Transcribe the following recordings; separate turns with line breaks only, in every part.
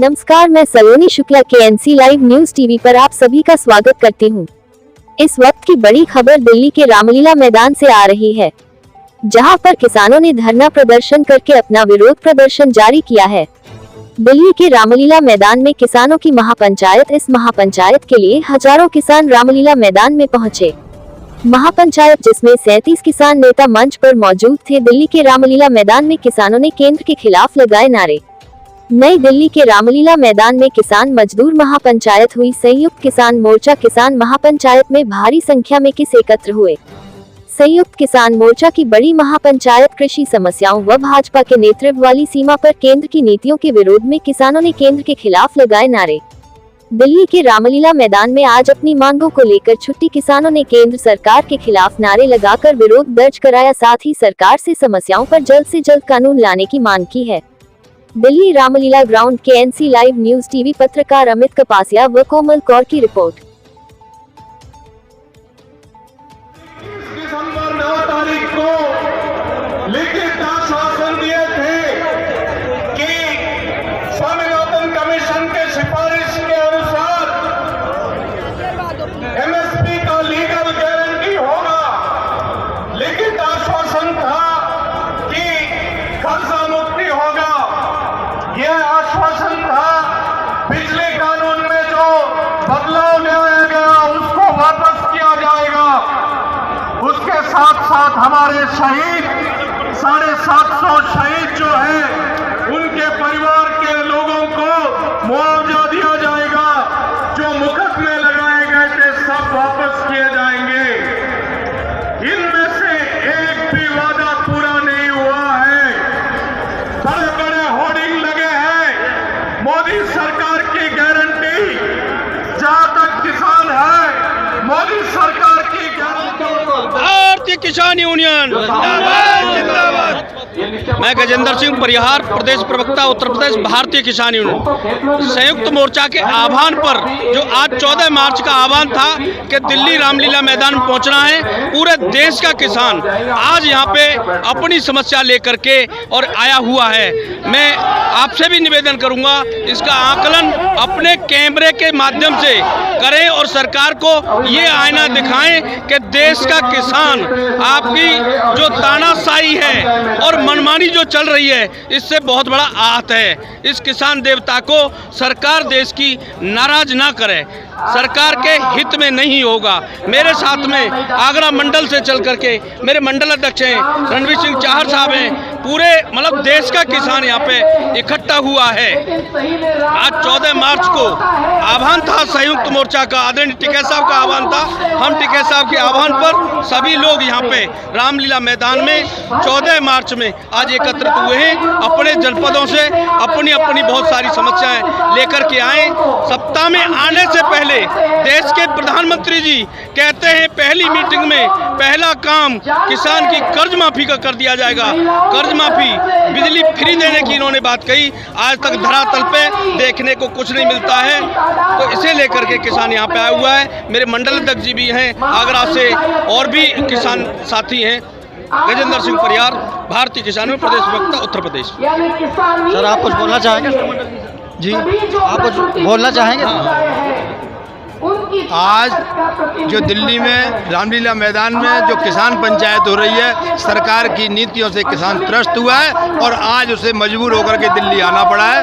नमस्कार, मैं Saloni Shukla KNC live news TV पर आप सभी का स्वागत करती हूं। इस वक्त की बड़ी खबर दिल्ली के रामलीला मैदान से आ रही है, जहां पर किसानों ने धरना प्रदर्शन करके अपना विरोध प्रदर्शन जारी किया है। दिल्ली के रामलीला मैदान में किसानों की महापंचायत। इस महापंचायत के लिए हजारों किसान रामलीला मैदान में पहुंचे। महापंचायत जिसमें 37 किसान नेता मंच पर मौजूद थे। दिल्ली के रामलीला मैदान में किसानों ने केंद्र के खिलाफ लगाए नारे। नई दिल्ली के रामलीला मैदान में किसान मजदूर महापंचायत हुई। संयुक्त किसान मोर्चा किसान महापंचायत में भारी संख्या में किस एकत्र हुए। संयुक्त किसान मोर्चा की बड़ी महापंचायत कृषि समस्याओं व भाजपा के नेतृत्व वाली सीमा पर केंद्र की नीतियों के विरोध में किसानों ने केंद्र के खिलाफ लगाए नारे। दिल्ली के रामलीला मैदान में आज अपनी मांगों को लेकर छुट्टी किसानों ने केंद्र सरकार के खिलाफ नारे लगाकर विरोध दर्ज कराया। साथ ही सरकार से समस्याओं पर जल्द से जल्द कानून लाने की मांग की है। Delhi Ramlila ground KNC live news TV पत्रकार अमित कपासिया व कोमल कौर की रिपोर्ट।
दिसंबर 9 तारीख को लिखित आश्वासन दिए थे कि स्वामीनाथन कमीशन के सिफारिश के अनुसार MSP का लीगल गारंटी होगा। लिखित आश्वासन था कि कर्जा मुक्ति होगा। यह आश्वासन था। बिजली कानून में जो बदलाव लाया गया उसको वापस किया जाएगा। उसके साथ साथ हमारे शहीद 750 शहीद जो हैं उनके परिवार के लोगों को मुआवजा दिया जाएगा। जो मुकदमे लगाए गए थे सब वापस किए जाएंगे। इनमें से एक भी वादा पूरा नहीं हुआ है। बड़े बड़े होर्डिंग लगे हैं। मोदी सरकार की गारंटी, जहां तक किसान है मोदी सरकार की गारंटी।
भारतीय किसान यूनियन जिंदाबाद। मैं गजेंद्र सिंह परिहार, प्रदेश प्रवक्ता उत्तर प्रदेश भारतीय किसान यूनियन। संयुक्त मोर्चा के आह्वान पर जो आज 14 मार्च का आह्वान था कि दिल्ली रामलीला मैदान में पहुंचना है, पूरे देश का किसान आज यहां पे अपनी समस्या लेकर के और आया हुआ है। मैं आपसे भी निवेदन करूंगा इसका आकलन अपने कैमरे के माध्यम से करें और सरकार को ये आईना दिखाएं कि देश का किसान आपकी जो तानाशाही है और मनमानी जो चल रही है इससे बहुत बड़ा आहत है। इस किसान देवता को सरकार देश की नाराज ना करे, सरकार के हित में नहीं होगा। मेरे साथ में आगरा मंडल से चल करके मेरे मंडल अध्यक्ष हैं रणवीर सिंह चाहर साहब हैं। पूरे मतलब देश का किसान यहाँ पे इकट्ठा हुआ है। आज 14 मार्च को आह्वान था संयुक्त मोर्चा का, आदरणीय टिकैत साहब का आह्वान था। हम टिकैत साहब के आह्वान पर सभी लोग यहाँ पे रामलीला मैदान में 14 मार्च में आज एकत्रित हुए हैं। अपने जनपदों से अपनी अपनी बहुत सारी समस्याएं लेकर के आए। सत्ता में आने से पहले देश के प्रधानमंत्री जी कहते हैं पहली मीटिंग में पहला काम किसान की कर्ज माफी का कर दिया जाएगा। कर्ज माफी, बिजली फ्री देने की इन्होंने बात कही। आज तक धरातल पे देखने को कुछ नहीं मिलता है, तो इसे लेकर के किसान यहाँ पे आया हुआ है। मेरे मंडल अध्यक्ष जी भी हैं आगरा से, और भी किसान साथी हैं। गजेंद्र सिंह परिहार, भारतीय किसान में प्रदेश प्रवक्ता उत्तर प्रदेश।
सर आप कुछ बोलना चाहेंगे? जी आप कुछ बोलना चाहेंगे?
आज जो दिल्ली में रामलीला मैदान में जो किसान पंचायत हो रही है, सरकार की नीतियों से किसान त्रस्त हुआ है और आज उसे मजबूर होकर के दिल्ली आना पड़ा है।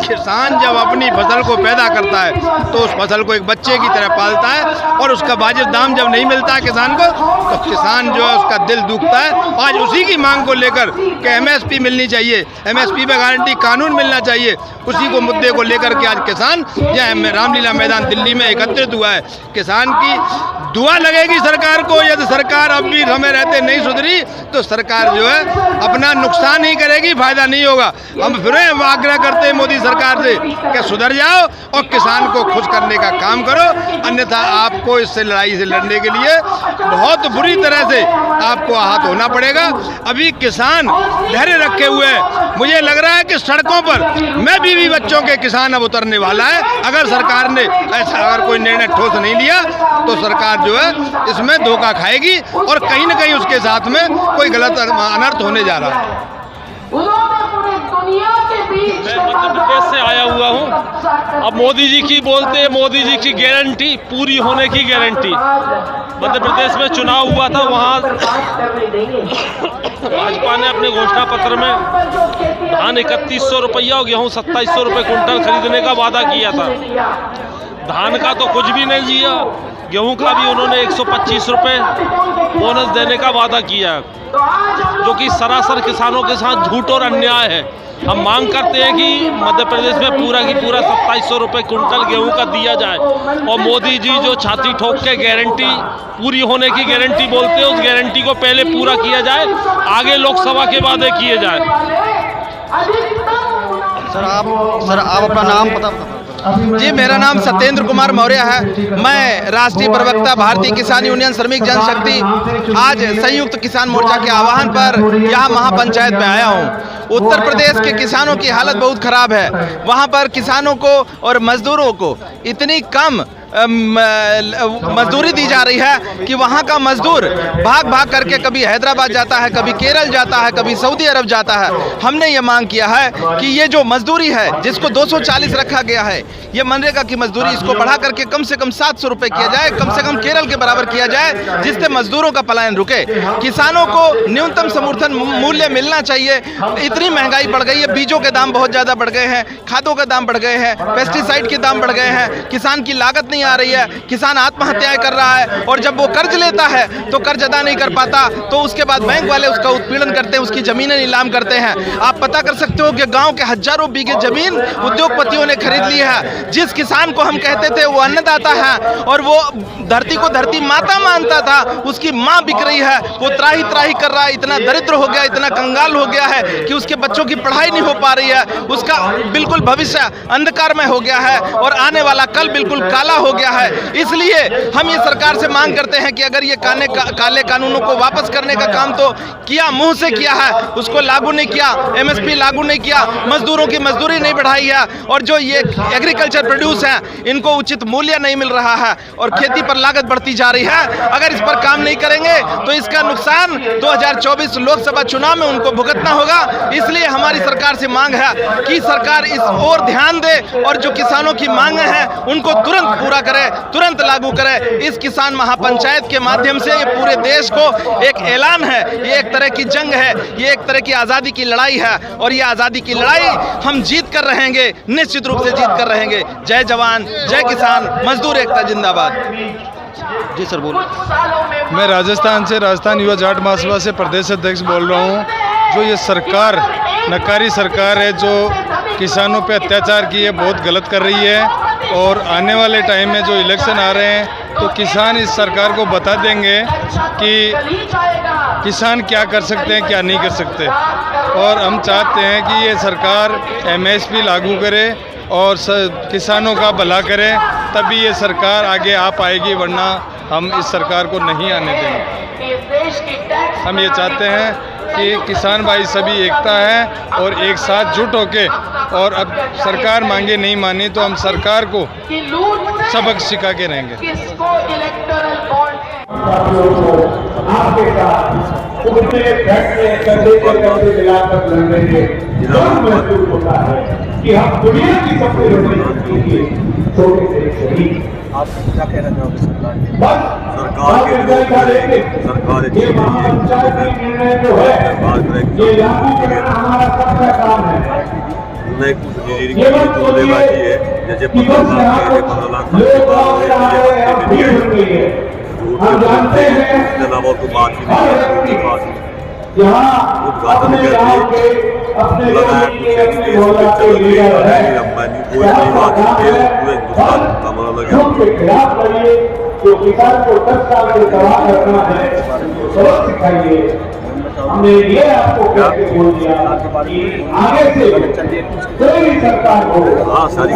किसान जब अपनी फसल को पैदा करता है तो उस फसल को एक बच्चे की तरह पालता है और उसका वाजिब दाम जब नहीं मिलता है किसान को तो किसान जो है उसका दिल दुखता है। आज उसी की मांग को लेकर कि MSP मिलनी चाहिए, MSP पे गारंटी कानून मिलना चाहिए, उसी को मुद्दे को लेकर के आज किसान यह रामलीला मैदान दिल्ली में एकत्रित हुआ है। किसान की दुआ लगेगी सरकार को। यदि सरकार अब भी समय रहते नहीं सुधरी तो सरकार जो है अपना नुकसान ही करेगी, फायदा नहीं होगा। हम फिर आग्रह करते हैं मोदी सरकार से कि सुधर जाओ और किसान को खुश करने का काम करो, अन्यथा आपको इससे लड़ाई से लड़ने के लिए बहुत बुरी तरह से आपको आहत होना पड़ेगा। अभी किसान धैर्य रखे हुए हैं। मुझे लग रहा है कि सड़कों पर मैं बीवी बच्चों के किसान अब उतरने वाला है। अगर सरकार ने ऐसा अगर कोई निर्णय ठोस नहीं लिया तो सरकार जो है इसमें धोखा खाएगी और कहीं न कहीं उसके साथ में कोई गलत अनर्थ होने जा रहा है।
उन्होंने पूरी दुनिया के मैं मध्य प्रदेश से आया हुआ हूँ। अब मोदी जी की बोलते हैं, मोदी जी की गारंटी पूरी होने की गारंटी। मध्य प्रदेश में चुनाव हुआ था, वहाँ भाजपा ने अपने घोषणा पत्र में धान 3100 रुपया और गेहूँ 2700 रुपये कुंटल खरीदने का वादा किया था। धान का तो कुछ भी नहीं दिया, गेहूं का भी उन्होंने 125 रुपये बोनस देने का वादा किया, जो कि सरासर किसानों के साथ झूठ और अन्याय है। हम मांग करते हैं कि मध्य प्रदेश में पूरा की पूरा 2700 रुपये कुंटल गेहूं का दिया जाए, और मोदी जी जो छाती ठोक के गारंटी पूरी होने की गारंटी बोलते हैं, उस गारंटी को पहले पूरा किया जाए, आगे लोकसभा के वादे किए जाए।
सर आप अपना नाम पता बता।
जी, मेरा नाम सत्येंद्र कुमार मौर्य है। मैं राष्ट्रीय प्रवक्ता भारतीय किसान यूनियन श्रमिक जनशक्ति आज संयुक्त किसान मोर्चा के आह्वान पर यहाँ महापंचायत में आया हूँ। उत्तर प्रदेश के किसानों की हालत बहुत खराब है। वहाँ पर किसानों को और मजदूरों को इतनी कम मजदूरी दी जा रही है कि वहाँ का मजदूर भाग भाग करके कभी हैदराबाद जाता है, कभी केरल जाता है, कभी सऊदी अरब जाता है। हमने ये मांग किया है कि ये जो मजदूरी है जिसको 240 रखा गया है, ये मनरेगा की मजदूरी, इसको बढ़ा करके कम से कम 700 रुपये किया जाए, कम से कम केरल के बराबर किया जाए, जिससे मजदूरों का पलायन रुके। किसानों को न्यूनतम समर्थन मूल्य मिलना चाहिए। इतनी महंगाई बढ़ गई है, बीजों के दाम बहुत ज़्यादा बढ़ गए हैं, खादों के दाम बढ़ गए हैं, पेस्टिसाइड के दाम बढ़ गए हैं, किसान की लागत नहीं आ रही है, किसान आत्महत्याएं कर रहा है, और जब वो कर्ज लेता है तो कर्ज अदा नहीं कर पाता, तो उसके बाद बैंक वाले उसका उत्पीड़न करते हैं, उसकी जमीनें नीलाम करते हैं। आप पता कर सकते हो कि गांव के हजारों बीघे जमीन उद्योगपतियों ने खरीद ली है। जिस किसान को हम कहते थे वो अन्नदाता है और वो धरती को धरती माता मानता था, उसकी माँ बिक रही है, वो त्राही त्राही कर रहा है, इतना दरिद्र हो गया, इतना कंगाल हो गया है कि उसके बच्चों की पढ़ाई नहीं हो पा रही है, उसका बिल्कुल भविष्य अंधकार में हो गया है और आने वाला कल बिल्कुल काला हो गया है। इसलिए हम ये सरकार से मांग करते हैं कि अगर ये काले कानूनों को वापस करने का काम तो किया, मुंह से किया है, उसको लागू नहीं किया, एमएसपी लागू नहीं किया, मजदूरों की मजदूरी नहीं बढ़ाई है, और जो ये एग्रीकल्चर प्रोड्यूस हैं इनको उचित मूल्य नहीं मिल रहा है और खेती पर लागत बढ़ती जा रही है। अगर इस पर काम नहीं करेंगे तो इसका नुकसान 2024 लोकसभा चुनाव में उनको भुगतना होगा। इसलिए हमारी सरकार से मांग है कि सरकार इस ओर ध्यान दे और जो किसानों की मांगे हैं उनको तुरंत पूरा करे, तुरंत लागू करे। इस किसान महापंचायत के माध्यम से ये पूरे देश को एक ऐलान है, ये एक तरह की जंग है, ये एक तरह की आज़ादी की लड़ाई है, और ये आज़ादी की लड़ाई हम जीत कर रहेंगे, निश्चित रूप से जीत कर रहेंगे। जय जवान, जय किसान, मजदूर एकता जिंदाबाद।
जी सर बोलिए।
मैं राजस्थान युवा जाट महासभा से प्रदेश अध्यक्ष बोल रहा हूँ। जो ये सरकार, नकारी सरकार है, जो किसानों पे अत्याचार की है, बहुत गलत कर रही है, और आने वाले टाइम में जो इलेक्शन आ रहे हैं तो किसान इस सरकार को बता देंगे कि किसान क्या कर सकते हैं, क्या नहीं कर सकते। और हम चाहते हैं कि ये सरकार एमएसपी लागू करे और किसानों का भला करे, तभी ये सरकार आगे आ पाएगी, वरना हम इस सरकार को नहीं आने देंगे। हम ये चाहते हैं कि किसान भाई सभी एकता है और एक साथ जुट होके, और अब सरकार मांगे नहीं मानी तो हम सरकार को सबक सिखा के रहेंगे।
आपके साथ उठने बैठने कंधे से कंधे मिलाकर लड़ने महसूस होता है कि हम दुनिया की सबसे बड़ी छोटे से शहीद।
आप क्या कहना चाहोगे सरकार
ये महापंचायत की निर्णय जो है ये लागू करना हमारा सबका काम है। ये मत सोचिए कि बस यहाँ पर लोग भीड़ हो गई है। हम जानते हैं यहाँ अपने गाँव के अपने लीडर है, के खिलाफ लड़िए। जो किसान को 10 साल से तबाह करना है तो सबक सिखाइए। हमने ये आपको कहते बोल दिया कि आगे से कोई भी सरकार हो,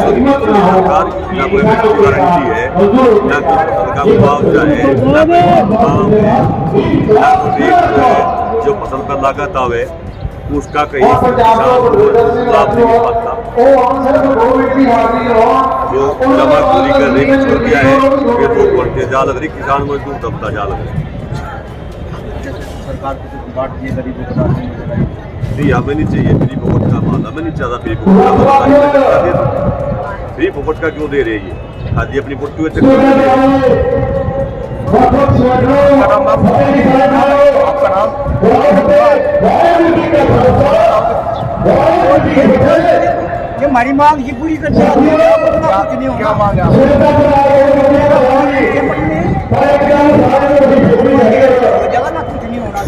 हिम्मत ना हो कि किसानों के साथ मजदूरों के साथ
जो फसल पर लागत आवे उसका कहीं लाभ नहीं पाता। जो जमाखोरी करने की छोड़ दिया है, ये तो बढ़ते जा लग रही, किसान मजदूर दबता जा लग रही। सरकार कुछ बांट दिए गरीबों को नहीं, हमें नहीं चाहिए फ्री फोकट का माल, हमें नहीं चाहता फ्री फोकट का माल। फ्री फोकट का क्यों दे रहे हैं ये? खादी अपनी पुट्टी में चक्कर
ये हमारी मांग ये पूरी कर नहीं होगा। जगह कुछ नहीं होना।